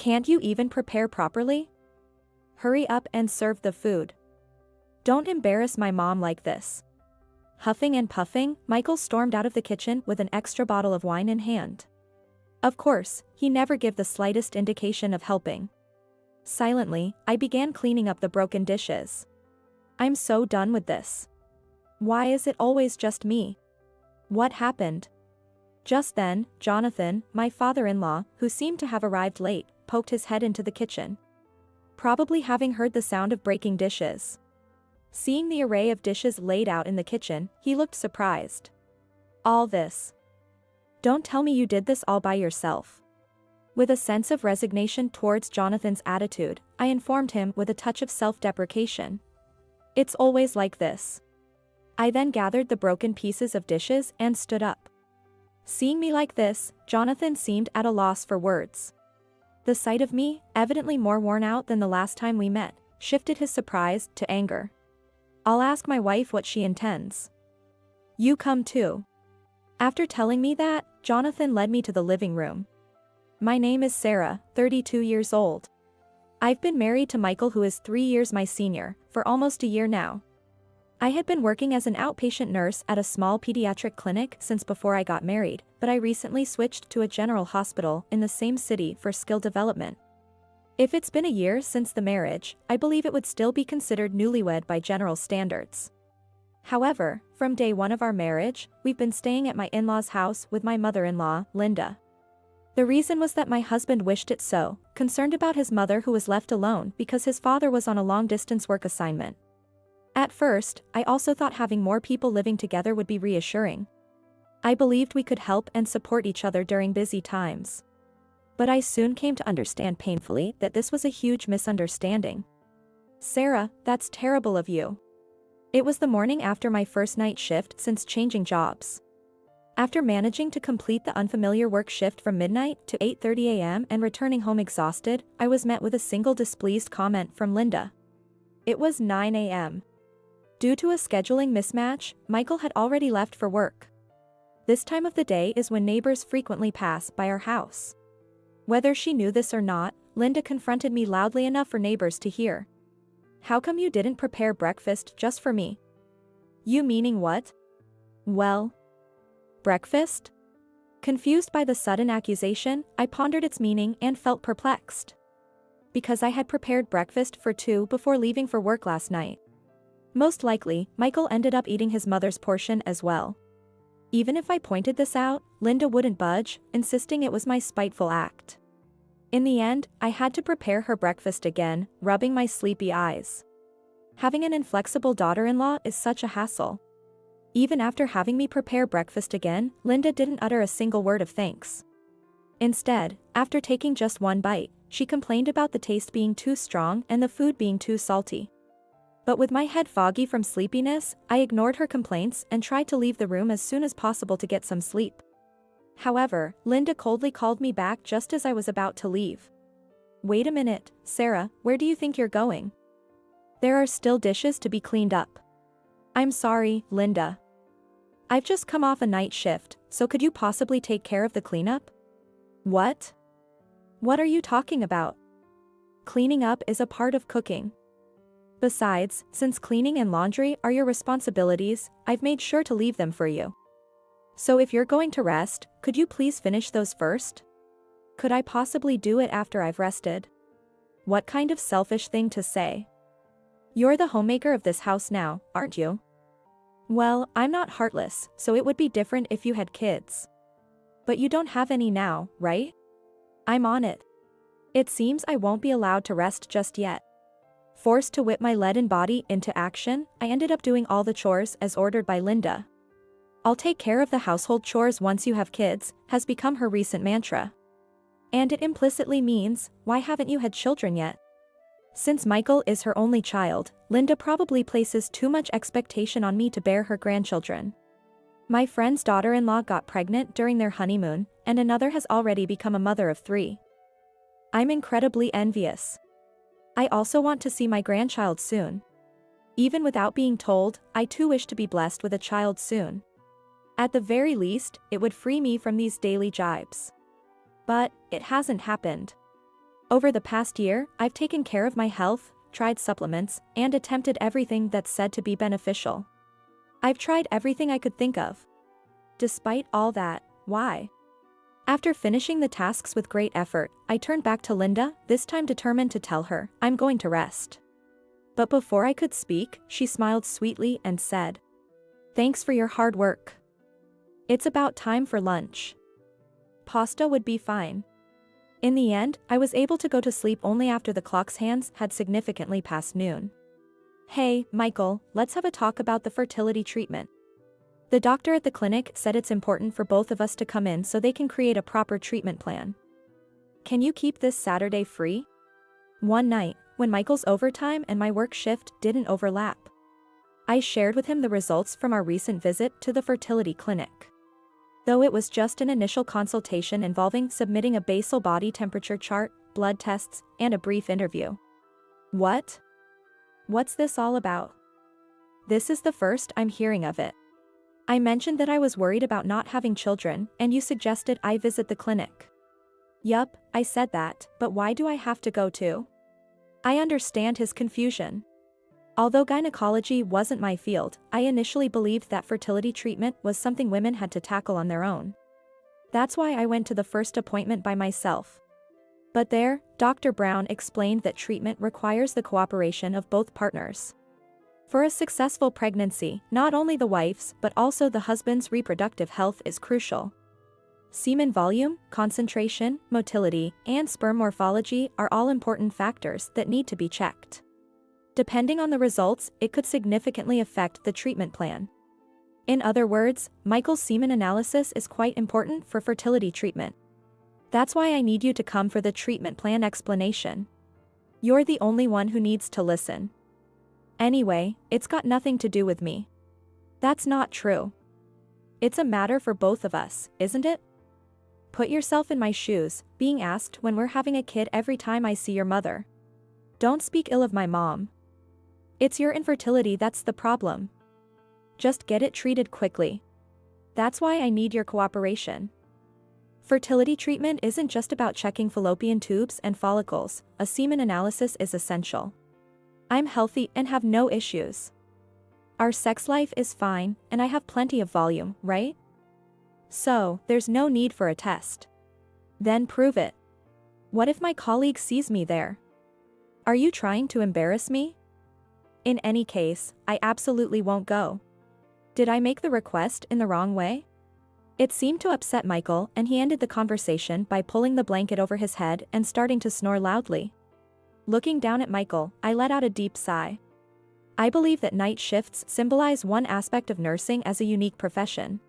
Can't you even prepare properly? Hurry up and serve the food. Don't embarrass my mom like this. Huffing and puffing, Michael stormed out of the kitchen with an extra bottle of wine in hand. Of course, he never gave the slightest indication of helping. Silently, I began cleaning up the broken dishes. I'm so done with this. Why is it always just me? What happened? Just then, Jonathan, my father-in-law, who seemed to have arrived late, poked his head into the kitchen. Probably having heard the sound of breaking dishes. Seeing the array of dishes laid out in the kitchen, he looked surprised. All this. Don't tell me you did this all by yourself. With a sense of resignation towards Jonathan's attitude, I informed him with a touch of self-deprecation. It's always like this. I then gathered the broken pieces of dishes and stood up. Seeing me like this, Jonathan seemed at a loss for words. The sight of me, evidently more worn out than the last time we met, shifted his surprise to anger. I'll ask my wife what she intends. You come too. After telling me that, Jonathan led me to the living room. My name is Sarah, 32 years old. I've been married to Michael, who is 3 years my senior, for almost a year now. I had been working as an outpatient nurse at a small pediatric clinic since before I got married, but I recently switched to a general hospital in the same city for skill development. If it's been a year since the marriage, I believe it would still be considered newlywed by general standards. However, from day one of our marriage, we've been staying at my in-laws' house with my mother-in-law, Linda. The reason was that my husband wished it so, concerned about his mother who was left alone because his father was on a long-distance work assignment. At first, I also thought having more people living together would be reassuring. I believed we could help and support each other during busy times. But I soon came to understand painfully that this was a huge misunderstanding. Sarah, that's terrible of you. It was the morning after my first night shift since changing jobs. After managing to complete the unfamiliar work shift from midnight to 8:30 a.m. and returning home exhausted, I was met with a single displeased comment from Linda. It was 9 a.m. Due to a scheduling mismatch, Michael had already left for work. This time of the day is when neighbors frequently pass by our house. Whether she knew this or not, Linda confronted me loudly enough for neighbors to hear. How come you didn't prepare breakfast just for me? You meaning what? Well, breakfast? Confused by the sudden accusation, I pondered its meaning and felt perplexed. Because I had prepared breakfast for two before leaving for work last night. Most likely, Michael ended up eating his mother's portion as well. Even if I pointed this out, Linda wouldn't budge, insisting it was my spiteful act. In the end, I had to prepare her breakfast again, rubbing my sleepy eyes. Having an inflexible daughter-in-law is such a hassle. Even after having me prepare breakfast again, Linda didn't utter a single word of thanks. Instead, after taking just one bite, she complained about the taste being too strong and the food being too salty. But with my head foggy from sleepiness, I ignored her complaints and tried to leave the room as soon as possible to get some sleep. However, Linda coldly called me back just as I was about to leave. Wait a minute, Sarah, where do you think you're going? There are still dishes to be cleaned up. I'm sorry, Linda. I've just come off a night shift, so could you possibly take care of the cleanup? What? What are you talking about? Cleaning up is a part of cooking. Besides, since cleaning and laundry are your responsibilities, I've made sure to leave them for you. So if you're going to rest, could you please finish those first? Could I possibly do it after I've rested? What kind of selfish thing to say? You're the homemaker of this house now, aren't you? Well, I'm not heartless, so it would be different if you had kids. But you don't have any now, right? I'm on it. It seems I won't be allowed to rest just yet. Forced to whip my leaden body into action, I ended up doing all the chores as ordered by Linda. I'll take care of the household chores once you have kids, has become her recent mantra. And it implicitly means, why haven't you had children yet? Since Michael is her only child, Linda probably places too much expectation on me to bear her grandchildren. My friend's daughter-in-law got pregnant during their honeymoon, and another has already become a mother of 3. I'm incredibly envious. I also want to see my grandchild soon. Even without being told, I too wish to be blessed with a child soon. At the very least, it would free me from these daily jibes. But it hasn't happened. Over the past year, I've taken care of my health, tried supplements, and attempted everything that's said to be beneficial. I've tried everything I could think of. Despite all that, why? After finishing the tasks with great effort, I turned back to Linda, this time determined to tell her, I'm going to rest. But before I could speak, she smiled sweetly and said, "Thanks for your hard work. It's about time for lunch. Pasta would be fine." In the end, I was able to go to sleep only after the clock's hands had significantly passed noon. "Hey, Michael, let's have a talk about the fertility treatment. The doctor at the clinic said it's important for both of us to come in so they can create a proper treatment plan. Can you keep this Saturday free?" One night, when Michael's overtime and my work shift didn't overlap, I shared with him the results from our recent visit to the fertility clinic. Though it was just an initial consultation involving submitting a basal body temperature chart, blood tests, and a brief interview. What? What's this all about? This is the first I'm hearing of it. I mentioned that I was worried about not having children, and you suggested I visit the clinic. Yup, I said that, but why do I have to go too? I understand his confusion. Although gynecology wasn't my field, I initially believed that fertility treatment was something women had to tackle on their own. That's why I went to the first appointment by myself. But there, Dr. Brown explained that treatment requires the cooperation of both partners. For a successful pregnancy, not only the wife's but also the husband's reproductive health is crucial. Semen volume, concentration, motility, and sperm morphology are all important factors that need to be checked. Depending on the results, it could significantly affect the treatment plan. In other words, Michael's semen analysis is quite important for fertility treatment. That's why I need you to come for the treatment plan explanation. You're the only one who needs to listen. Anyway, it's got nothing to do with me. That's not true. It's a matter for both of us, isn't it? Put yourself in my shoes, being asked when we're having a kid every time I see your mother. Don't speak ill of my mom. It's your infertility that's the problem. Just get it treated quickly. That's why I need your cooperation. Fertility treatment isn't just about checking fallopian tubes and follicles, a semen analysis is essential. I'm healthy and have no issues. Our sex life is fine, and I have plenty of volume, right? So, there's no need for a test. Then prove it. What if my colleague sees me there? Are you trying to embarrass me? In any case, I absolutely won't go. Did I make the request in the wrong way? It seemed to upset Michael, and he ended the conversation by pulling the blanket over his head and starting to snore loudly. Looking down at Michael, I let out a deep sigh. I believe that night shifts symbolize one aspect of nursing as a unique profession.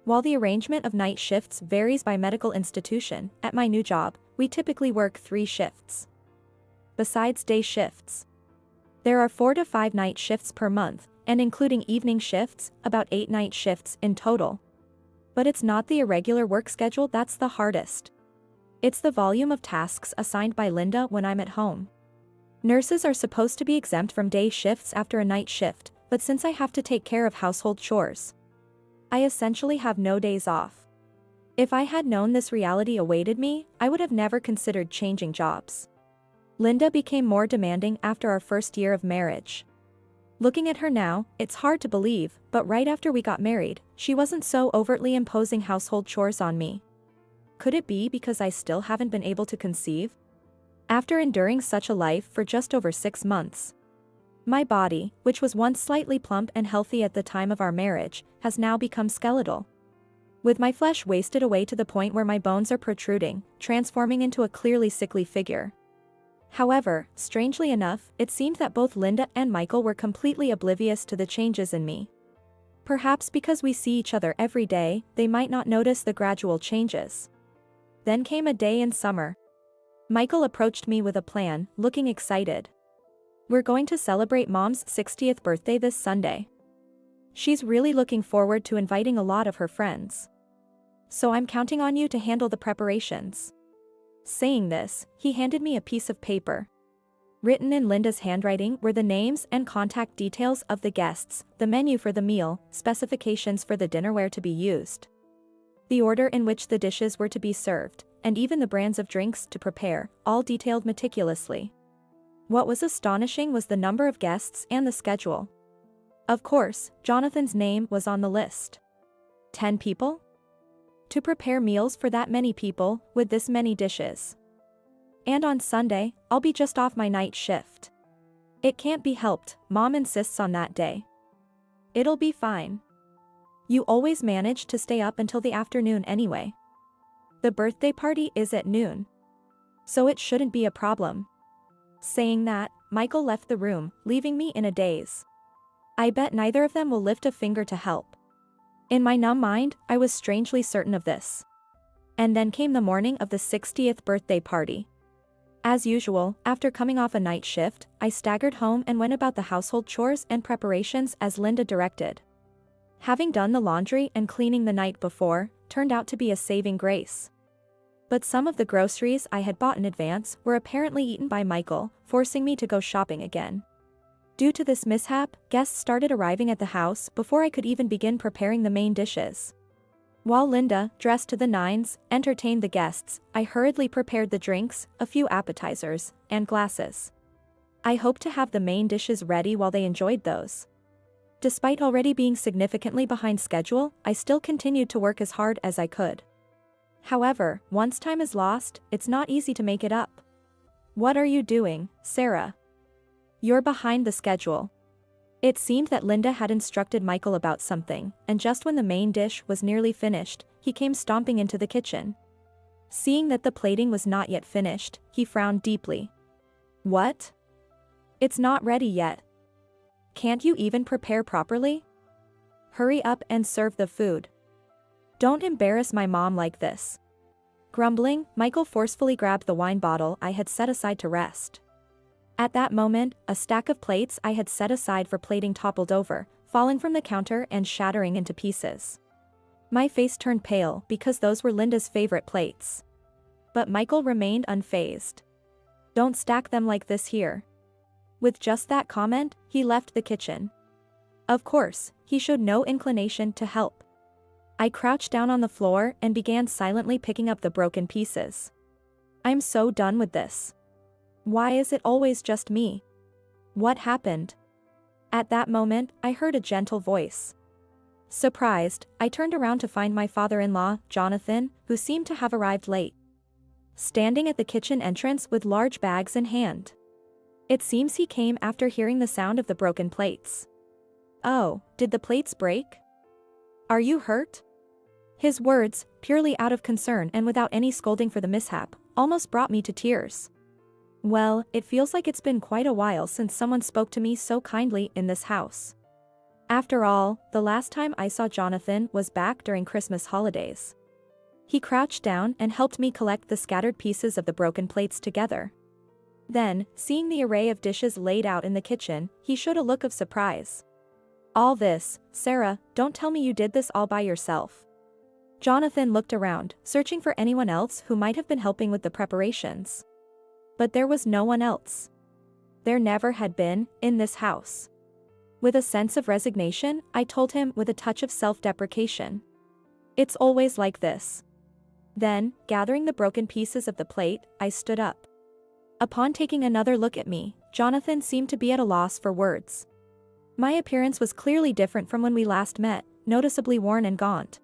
While the arrangement of night shifts varies by medical institution, at my new job, we typically work 3 shifts. Besides day shifts, there are 4 to 5 night shifts per month, and including evening shifts, about 8 night shifts in total. But it's not the irregular work schedule that's the hardest. It's the volume of tasks assigned by Linda when I'm at home. Nurses are supposed to be exempt from day shifts after a night shift, but since I have to take care of household chores, I essentially have no days off. If I had known this reality awaited me, I would have never considered changing jobs. Linda became more demanding after our first year of marriage. Looking at her now, it's hard to believe, but right after we got married, she wasn't so overtly imposing household chores on me. Could it be because I still haven't been able to conceive? After enduring such a life for just over 6 months, my body, which was once slightly plump and healthy at the time of our marriage, has now become skeletal. With my flesh wasted away to the point where my bones are protruding, transforming into a clearly sickly figure. However, strangely enough, it seemed that both Linda and Michael were completely oblivious to the changes in me. Perhaps because we see each other every day, they might not notice the gradual changes. Then came a day in summer. Michael approached me with a plan, looking excited. We're going to celebrate Mom's 60th birthday this Sunday. She's really looking forward to inviting a lot of her friends. So I'm counting on you to handle the preparations. Saying this, he handed me a piece of paper. Written in Linda's handwriting were the names and contact details of the guests, the menu for the meal, specifications for the dinnerware to be used, the order in which the dishes were to be served, and even the brands of drinks to prepare, all detailed meticulously. What was astonishing was the number of guests and the schedule. Of course, Jonathan's name was on the list. 10 people? To prepare meals for that many people, with this many dishes. And on Sunday, I'll be just off my night shift. It can't be helped, Mom insists on that day. It'll be fine. You always manage to stay up until the afternoon anyway. The birthday party is at noon. So it shouldn't be a problem. Saying that, Michael left the room, leaving me in a daze. I bet neither of them will lift a finger to help. In my numb mind, I was strangely certain of this. And then came the morning of the 60th birthday party. As usual, after coming off a night shift, I staggered home and went about the household chores and preparations as Linda directed. Having done the laundry and cleaning the night before, turned out to be a saving grace. But some of the groceries I had bought in advance were apparently eaten by Michael, forcing me to go shopping again. Due to this mishap, guests started arriving at the house before I could even begin preparing the main dishes. While Linda, dressed to the nines, entertained the guests, I hurriedly prepared the drinks, a few appetizers, and glasses. I hoped to have the main dishes ready while they enjoyed those. Despite already being significantly behind schedule, I still continued to work as hard as I could. However, once time is lost, it's not easy to make it up. "What are you doing, Sarah? You're behind the schedule." It seemed that Linda had instructed Michael about something, and just when the main dish was nearly finished, he came stomping into the kitchen. Seeing that the plating was not yet finished, he frowned deeply. "What? It's not ready yet. Can't you even prepare properly? Hurry up and serve the food. Don't embarrass my mom like this." Grumbling, Michael forcefully grabbed the wine bottle I had set aside to rest. At that moment, a stack of plates I had set aside for plating toppled over, falling from the counter and shattering into pieces. My face turned pale because those were Linda's favorite plates. But Michael remained unfazed. "Don't stack them like this here." With just that comment, he left the kitchen. Of course, he showed no inclination to help. I crouched down on the floor and began silently picking up the broken pieces. I'm so done with this. Why is it always just me? What happened? At that moment, I heard a gentle voice. Surprised, I turned around to find my father-in-law, Jonathan, who seemed to have arrived late. Standing at the kitchen entrance with large bags in hand. It seems he came after hearing the sound of the broken plates. "Oh, did the plates break? Are you hurt?" His words, purely out of concern and without any scolding for the mishap, almost brought me to tears. Well, it feels like it's been quite a while since someone spoke to me so kindly in this house. After all, the last time I saw Jonathan was back during Christmas holidays. He crouched down and helped me collect the scattered pieces of the broken plates together. Then, seeing the array of dishes laid out in the kitchen, he showed a look of surprise. "All this, Sarah, don't tell me you did this all by yourself." Jonathan looked around, searching for anyone else who might have been helping with the preparations. But there was no one else. There never had been, in this house. With a sense of resignation, I told him with a touch of self-deprecation. "It's always like this." Then, gathering the broken pieces of the plate, I stood up. Upon taking another look at me, Jonathan seemed to be at a loss for words. My appearance was clearly different from when we last met, noticeably worn and gaunt.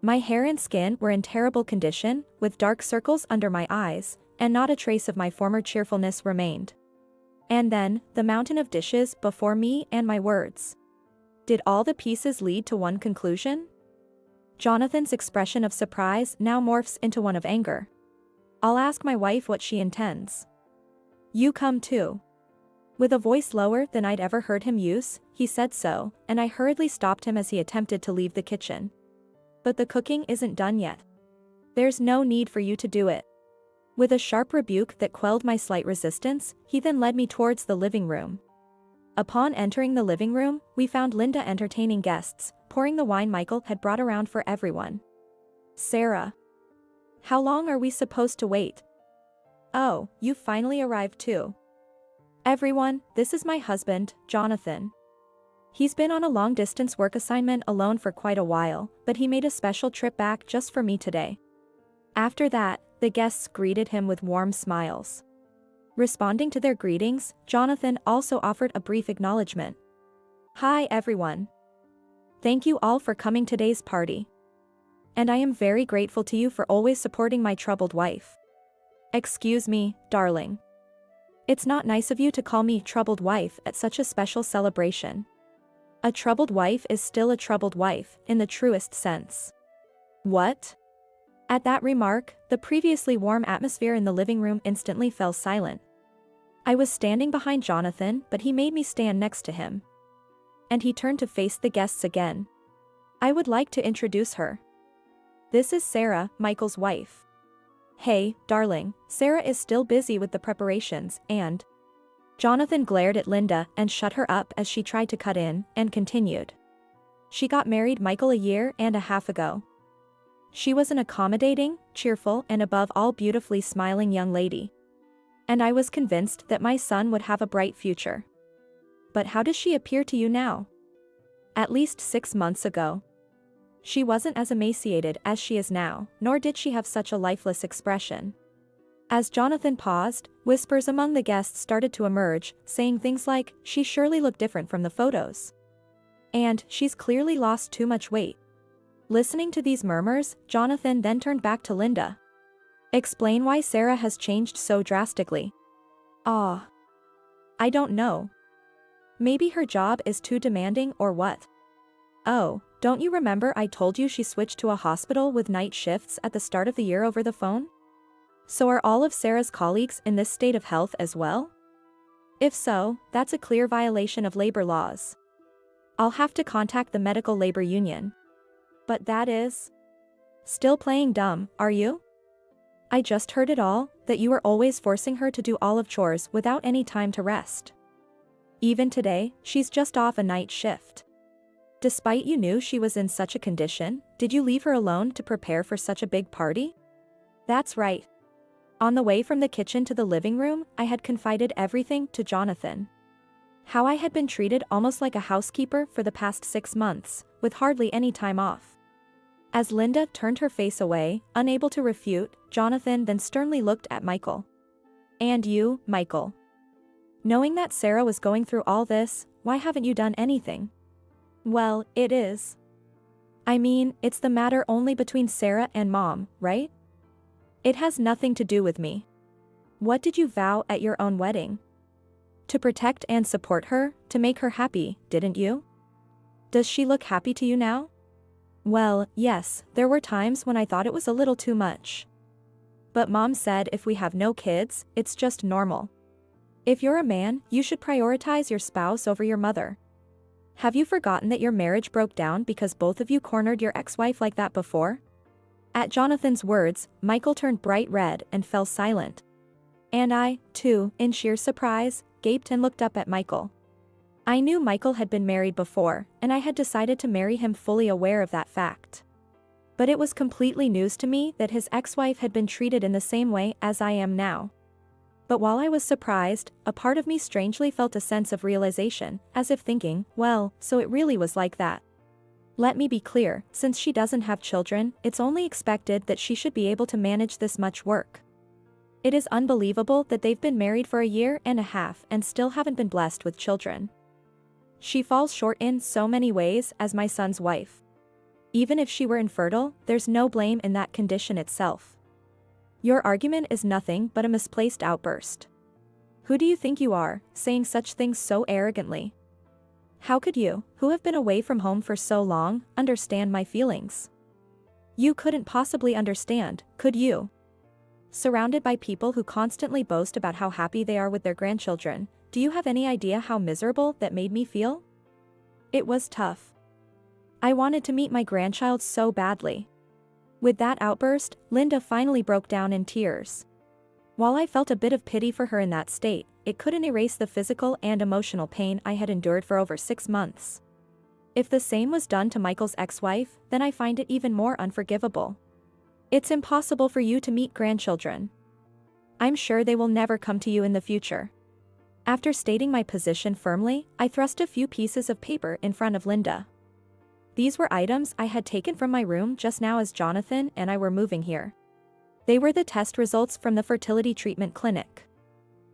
My hair and skin were in terrible condition, with dark circles under my eyes, and not a trace of my former cheerfulness remained. And then, the mountain of dishes before me and my words. Did all the pieces lead to one conclusion? Jonathan's expression of surprise now morphs into one of anger. "I'll ask my wife what she intends." "You come too." With a voice lower than I'd ever heard him use, he said so, and I hurriedly stopped him as he attempted to leave the kitchen. "But the cooking isn't done yet. There's no need for you to do it." With a sharp rebuke that quelled my slight resistance, he then led me towards the living room. Upon entering the living room, we found Linda entertaining guests, pouring the wine Michael had brought around for everyone. "Sarah. How long are we supposed to wait?" "Oh, you've finally arrived too. Everyone, this is my husband, Jonathan. He's been on a long-distance work assignment alone for quite a while, but he made a special trip back just for me today." After that, The guests greeted him with warm smiles. Responding to their greetings, Jonathan also offered a brief acknowledgement. "Hi everyone. Thank you all for coming to today's party. And I am very grateful to you for always supporting my troubled wife." "Excuse me, darling. It's not nice of you to call me troubled wife at such a special celebration. A troubled wife is still a troubled wife, in the truest sense." "What?" At that remark, the previously warm atmosphere in the living room instantly fell silent. I was standing behind Jonathan, but he made me stand next to him. And he turned to face the guests again. "I would like to introduce her. This is Sarah, Michael's wife." "Hey, darling, Sarah is still busy with the preparations, and..." Jonathan glared at Linda and shut her up as she tried to cut in, and continued. "She got married Michael a year and a half ago. She was an accommodating, cheerful, and above all beautifully smiling young lady. And I was convinced that my son would have a bright future. But how does she appear to you now? At least 6 months ago. She wasn't as emaciated as she is now, nor did she have such a lifeless expression." As Jonathan paused, whispers among the guests started to emerge, saying things like, "She surely looked different from the photos." And, "She's clearly lost too much weight." Listening to these murmurs, Jonathan then turned back to Linda. "Explain why Sarah has changed so drastically." "Ah. I don't know. Maybe her job is too demanding or what?" "Oh, don't you remember I told you she switched to a hospital with night shifts at the start of the year over the phone? So are all of Sarah's colleagues in this state of health as well? If so, that's a clear violation of labor laws. I'll have to contact the medical labor union." "But that is..." "Still playing dumb, are you? I just heard it all, that you were always forcing her to do all of chores without any time to rest. Even today, she's just off a night shift. Despite you knew she was in such a condition, did you leave her alone to prepare for such a big party?" "That's right." On the way from the kitchen to the living room, I had confided everything to Jonathan. How I had been treated almost like a housekeeper for the past 6 months, with hardly any time off. As Linda turned her face away, unable to refute, Jonathan then sternly looked at Michael. "And you, Michael. Knowing that Sarah was going through all this, why haven't you done anything?" "Well, it is. I mean, it's the matter only between Sarah and Mom, right? It has nothing to do with me. What did you vow at your own wedding? To protect and support her, to make her happy, didn't you? Does she look happy to you now?" "Well, yes, there were times when I thought it was a little too much. But Mom said if we have no kids, it's just normal. If you're a man, you should prioritize your spouse over your mother. Have you forgotten that your marriage broke down because both of you cornered your ex-wife like that before?" At Jonathan's words, Michael turned bright red and fell silent. And I, too, in sheer surprise, gaped and looked up at Michael. I knew Michael had been married before, and I had decided to marry him fully aware of that fact. But it was completely news to me that his ex-wife had been treated in the same way as I am now. But while I was surprised, a part of me strangely felt a sense of realization, as if thinking, well, so it really was like that. Let me be clear, since she doesn't have children, it's only expected that she should be able to manage this much work. It is unbelievable that they've been married for a year and a half and still haven't been blessed with children. She falls short in so many ways as my son's wife. Even if she were infertile, there's no blame in that condition itself. Your argument is nothing but a misplaced outburst. Who do you think you are, saying such things so arrogantly? How could you, who have been away from home for so long, understand my feelings? You couldn't possibly understand, could you? Surrounded by people who constantly boast about how happy they are with their grandchildren, do you have any idea how miserable that made me feel? It was tough. I wanted to meet my grandchild so badly. With that outburst, Linda finally broke down in tears. While I felt a bit of pity for her in that state, it couldn't erase the physical and emotional pain I had endured for over 6 months. If the same was done to Michael's ex-wife, then I find it even more unforgivable. It's impossible for you to meet grandchildren. I'm sure they will never come to you in the future. After stating my position firmly, I thrust a few pieces of paper in front of Linda. These were items I had taken from my room just now as Jonathan and I were moving here. They were the test results from the fertility treatment clinic.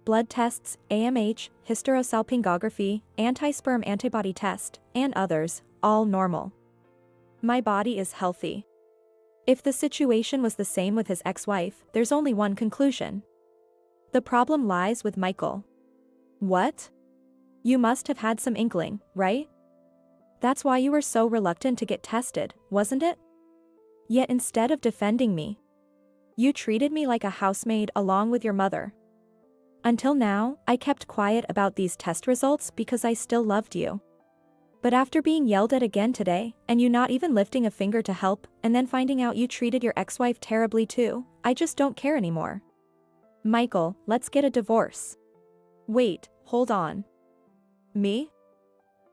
Blood tests, AMH, hysterosalpingography, anti-sperm antibody test, and others, all normal. My body is healthy. If the situation was the same with his ex-wife, there's only one conclusion. The problem lies with Michael. What? You must have had some inkling, right? That's why you were so reluctant to get tested, wasn't it? Yet instead of defending me, you treated me like a housemaid along with your mother. Until now, I kept quiet about these test results because I still loved you. But after being yelled at again today, and you not even lifting a finger to help, and then finding out you treated your ex-wife terribly too, I just don't care anymore. Michael, let's get a divorce. Wait, hold on. Me?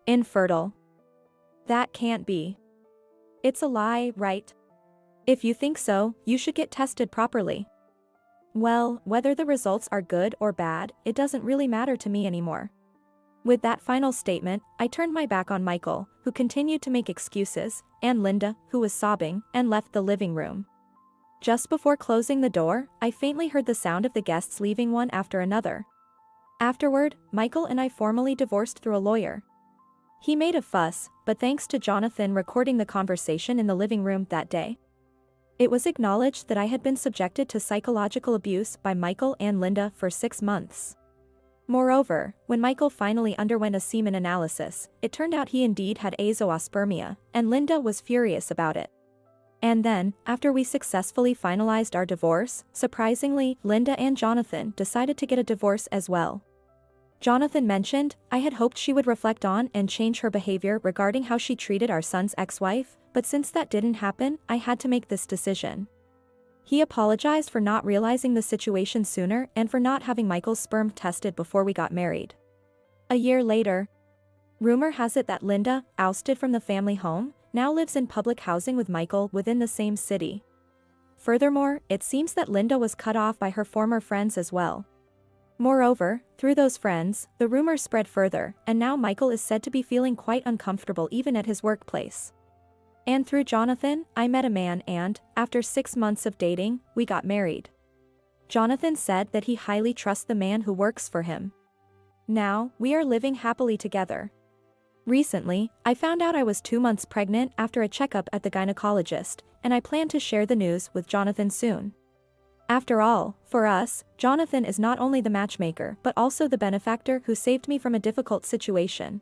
Infertile. That can't be. It's a lie, right? If you think so, you should get tested properly. Well, whether the results are good or bad, it doesn't really matter to me anymore. With that final statement, I turned my back on Michael, who continued to make excuses, and Linda, who was sobbing, and left the living room. Just before closing the door, I faintly heard the sound of the guests leaving one after another. Afterward, Michael and I formally divorced through a lawyer. He made a fuss, but thanks to Jonathan recording the conversation in the living room that day, it was acknowledged that I had been subjected to psychological abuse by Michael and Linda for 6 months. Moreover, when Michael finally underwent a semen analysis, it turned out he indeed had azoospermia, and Linda was furious about it. And then, after we successfully finalized our divorce, surprisingly, Linda and Jonathan decided to get a divorce as well. Jonathan mentioned, I had hoped she would reflect on and change her behavior regarding how she treated our son's ex-wife, but since that didn't happen, I had to make this decision. He apologized for not realizing the situation sooner and for not having Michael's sperm tested before we got married. A year later, rumor has it that Linda, ousted from the family home, now lives in public housing with Michael within the same city. Furthermore, it seems that Linda was cut off by her former friends as well. Moreover, through those friends, the rumor spread further, and now Michael is said to be feeling quite uncomfortable even at his workplace. And through Jonathan, I met a man and, after 6 months of dating, we got married. Jonathan said that he highly trusts the man who works for him. Now, we are living happily together. Recently, I found out I was 2 months pregnant after a checkup at the gynecologist, and I plan to share the news with Jonathan soon. After all, for us, Jonathan is not only the matchmaker but also the benefactor who saved me from a difficult situation.